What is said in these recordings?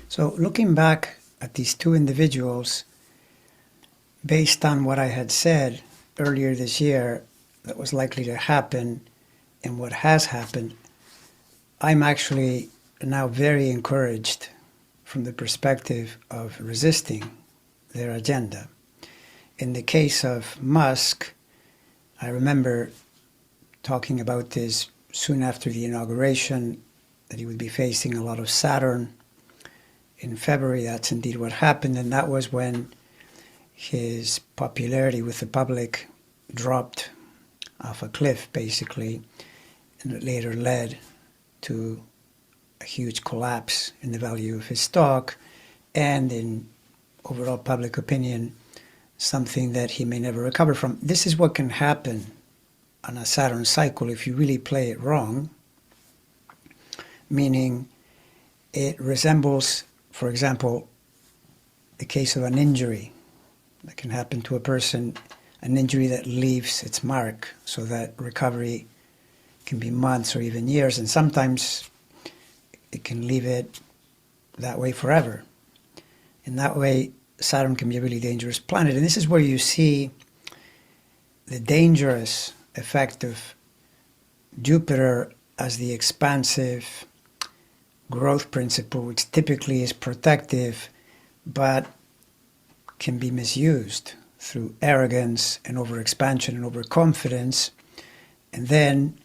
So looking back at these two individuals, based on what I had said earlier this year that was likely to happen and what has happened, I'm actually now very encouraged from the perspective of resisting their agenda. In the case of Musk, I remember talking about this soon after the inauguration, that he would be facing a lot of Saturn. In February, that's indeed what happened, and that was when his popularity with the public dropped off a cliff, basically, and it later led to a huge collapse in the value of his stock and in overall public opinion, something that he may never recover from. This is what can happen on a Saturn cycle if you really play it wrong, meaning it resembles, for example, the case of an injury that can happen to a person, an injury that leaves its mark, so that recovery can be months or even years, and sometimes it can leave it that way forever. In that way, Saturn can be a really dangerous planet, and this is where you see the dangerous effect of Jupiter as the expansive growth principle, which typically is protective, but can be misused through arrogance and overexpansion and overconfidence. And then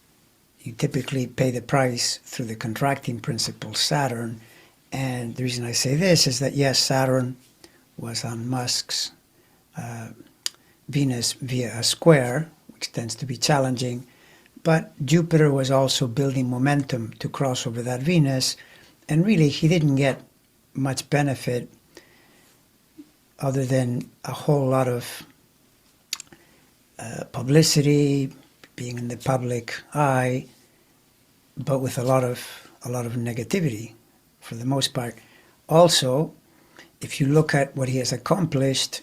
you typically pay the price through the contracting principle, Saturn. And the reason I say this is that, yes, Saturn was on Musk's Venus via a square, which tends to be challenging, but Jupiter was also building momentum to cross over that Venus, and really he didn't get much benefit other than a whole lot of publicity, being in the public eye, but with a lot of negativity for the most part. Also, if you look at what he has accomplished,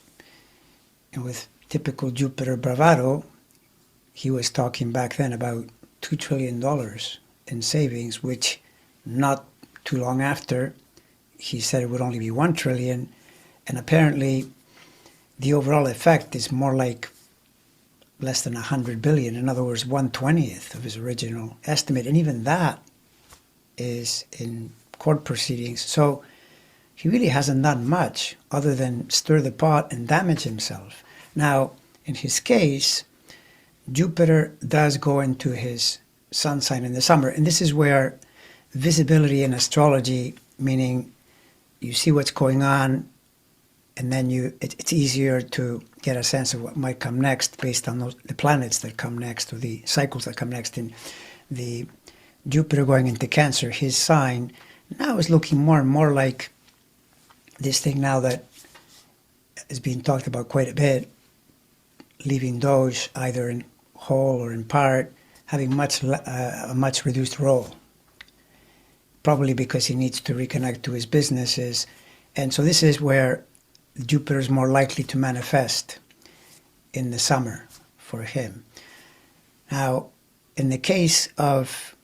and with typical Jupiter bravado, he was talking back then about $2 trillion in savings, which not too long after, he said it would only be $1 trillion. And apparently, the overall effect is more like less than 100 billion. In other words, 1/20th of his original estimate. And even that is in court proceedings. So he really hasn't done much other than stir the pot and damage himself. Now, in his case, Jupiter does go into his sun sign in the summer. And this is where visibility in astrology, meaning you see what's going on, and then it's easier to get a sense of what might come next based on the planets that come next, or the cycles that come next. In the Jupiter going into Cancer, his sign now is looking more and more like this thing now that is being talked about quite a bit, leaving Doge either in whole or in part, having a much reduced role, probably because he needs to reconnect to his businesses. And so this is where Jupiter is more likely to manifest in the summer for him. Now, in the case of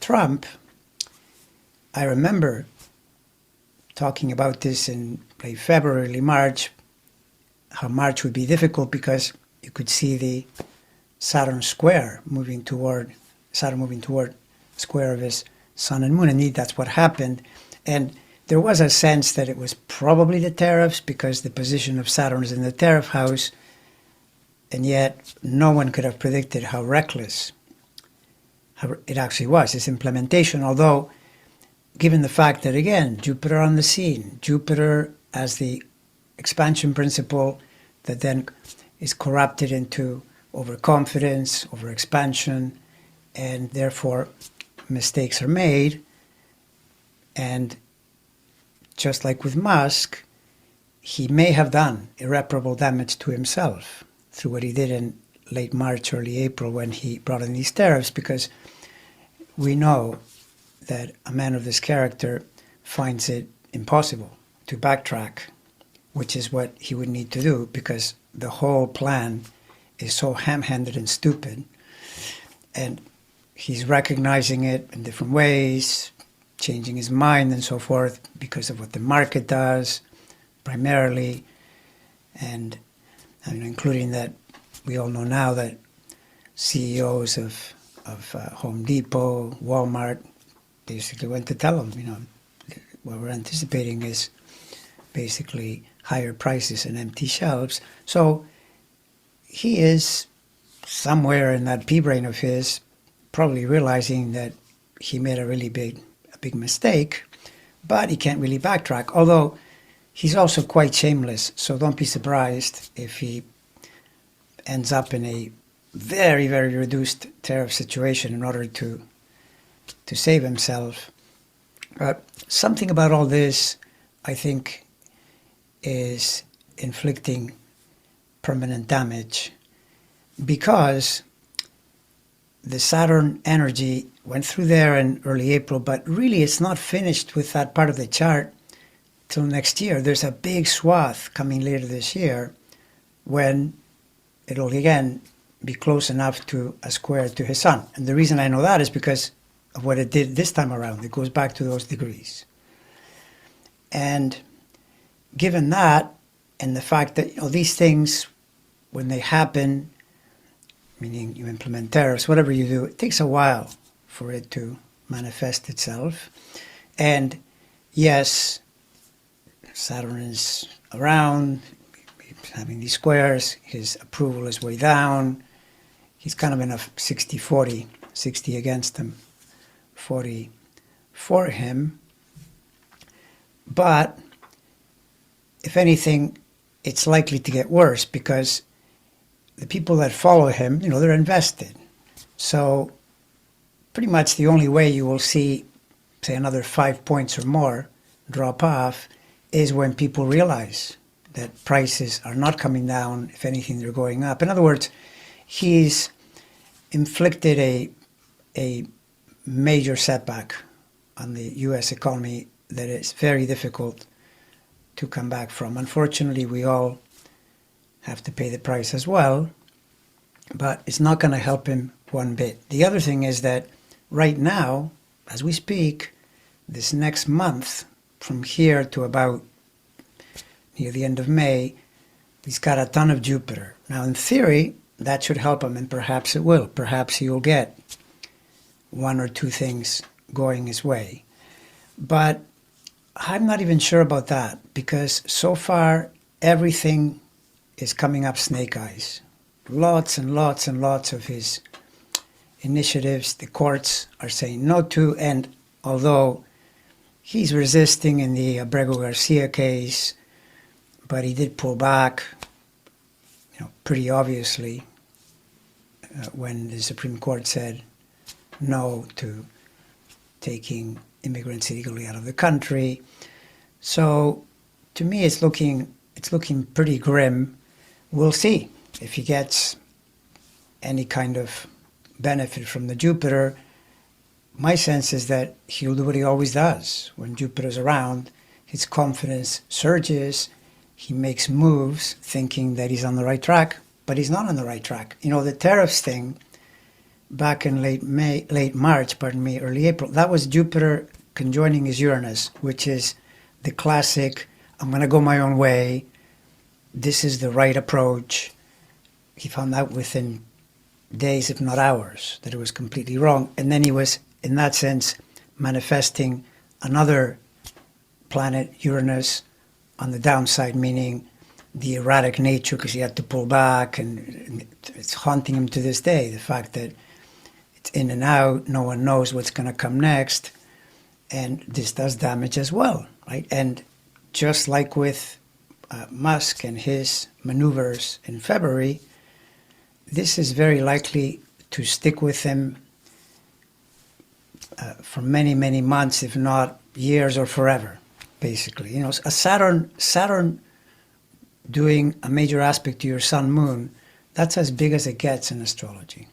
Trump, I remember talking about this in late February, early March, how March would be difficult because you could see the Saturn moving toward square of his sun and moon. Indeed, that's what happened. And there was a sense that it was probably the tariffs because the position of Saturn is in the tariff house, and yet no one could have predicted how reckless it actually was, its implementation. Although, given the fact that, again, Jupiter on the scene, Jupiter as the expansion principle that then is corrupted into overconfidence, overexpansion, and therefore mistakes are made. And just like with Musk, he may have done irreparable damage to himself through what he did in late March, early April, when he brought in these tariffs, because we know that a man of this character finds it impossible to backtrack, which is what he would need to do, because the whole plan is so ham-handed and stupid. And he's recognizing it in different ways, changing his mind and so forth because of what the market does, primarily, and including that we all know now that CEOs of Home Depot, Walmart, basically went to tell them, what we're anticipating is basically higher prices and empty shelves. So he is somewhere in that pea brain of his probably realizing that he made a big mistake, but he can't really backtrack. Although he's also quite shameless, so don't be surprised if he ends up in a very, very reduced tariff situation in order to save himself. But something about all this, I think, is inflicting permanent damage, because the Saturn energy went through there in early April, but really it's not finished with that part of the chart till next year. There's a big swath coming later this year when it'll again be close enough to a square to his sun. And the reason I know that is because of what it did this time around. It goes back to those degrees. And given that, and the fact that these things, when they happen, meaning you implement tariffs, whatever you do, it takes a while for it to manifest itself. And yes, Saturn is around, having these squares, his approval is way down. He's kind of in a 60-40, 60 against him, 40 for him. But if anything, it's likely to get worse because the people that follow him, they're invested. So pretty much the only way you will see, say, another 5 points or more drop off is when people realize that prices are not coming down. If anything, they're going up. In other words, he's inflicted a major setback on the U.S. economy that is very difficult to come back from. Unfortunately, we all have to pay the price as well, but it's not going to help him one bit. The other thing is that right now, as we speak, this next month, from here to about near the end of May, he's got a ton of Jupiter. Now, in theory, that should help him, and perhaps it will. Perhaps he will get one or two things going his way. But I'm not even sure about that, because so far, everything is coming up snake eyes. Lots and lots and lots of his initiatives, the courts are saying no to, and although he's resisting in the Abrego Garcia case, but he did pull back, pretty obviously, when the Supreme Court said no to taking immigrants illegally out of the country. So, to me, it's looking pretty grim. We'll see if he gets any kind of benefit from the Jupiter. My sense is that he'll do what he always does. When Jupiter's around, his confidence surges. He makes moves thinking that he's on the right track, but he's not on the right track. The tariffs thing back in late March, early April, that was Jupiter conjoining his Uranus, which is the classic, I'm going to go my own way. This is the right approach. He found out within days, if not hours, that it was completely wrong. And then he was, in that sense, manifesting another planet, Uranus, on the downside, meaning the erratic nature, because he had to pull back, and it's haunting him to this day, the fact that it's in and out, no one knows what's going to come next, and this does damage as well, right? And just like with Musk and his maneuvers in February, this is very likely to stick with him for many, many months, if not years or forever, basically. A Saturn doing a major aspect to your sun moon, that's as big as it gets in astrology.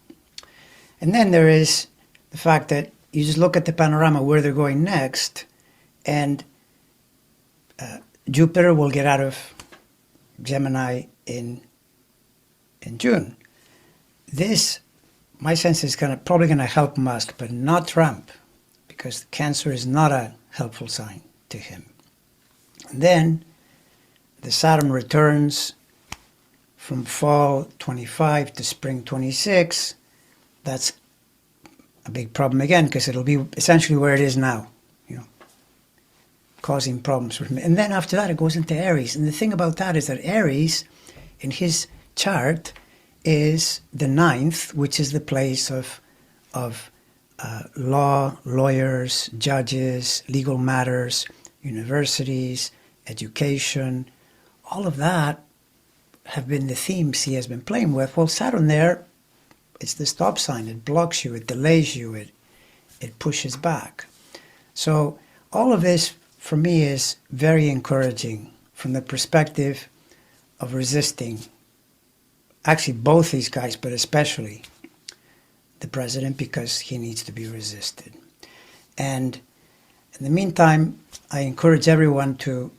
And then there is the fact that you just look at the panorama where they're going next, and Jupiter will get out of Gemini in June. This, my sense, is probably going to help Musk, but not Trump, because Cancer is not a helpful sign to him. And then the Saturn returns from fall 25 to spring 26. That's a big problem again, because it'll be essentially where it is now, causing problems for him. And then after that, it goes into Aries. And the thing about that is that Aries, in his chart, is the 9th, which is the place of law, lawyers, judges, legal matters, universities, education. All of that have been the themes he has been playing with. Well, Saturn there, it's the stop sign. It blocks you, it delays you, it pushes back. So all of this, for me, is very encouraging from the perspective of resisting, actually both these guys, but especially the president, because he needs to be resisted. And in the meantime, I encourage everyone to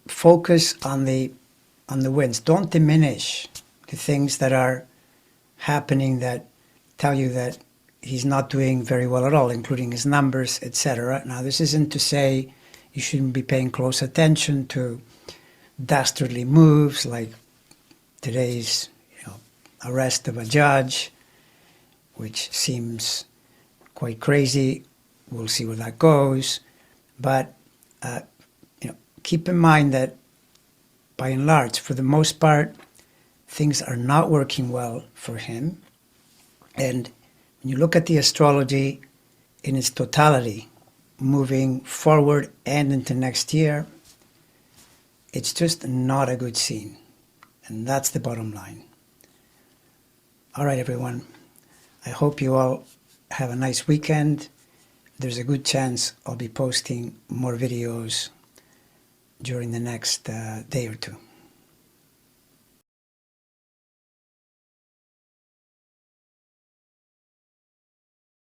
focus on the wins. Don't diminish the things that are happening that tell you that he's not doing very well at all, including his numbers, etc. Now, this isn't to say you shouldn't be paying close attention to dastardly moves like today's arrest of a judge, which seems quite crazy. We'll see where that goes. But keep in mind that by and large, for the most part, things are not working well for him. And when you look at the astrology in its totality, moving forward and into next year, it's just not a good scene. And that's the bottom line. All right, everyone. I hope you all have a nice weekend. There's a good chance I'll be posting more videos during the next day or two.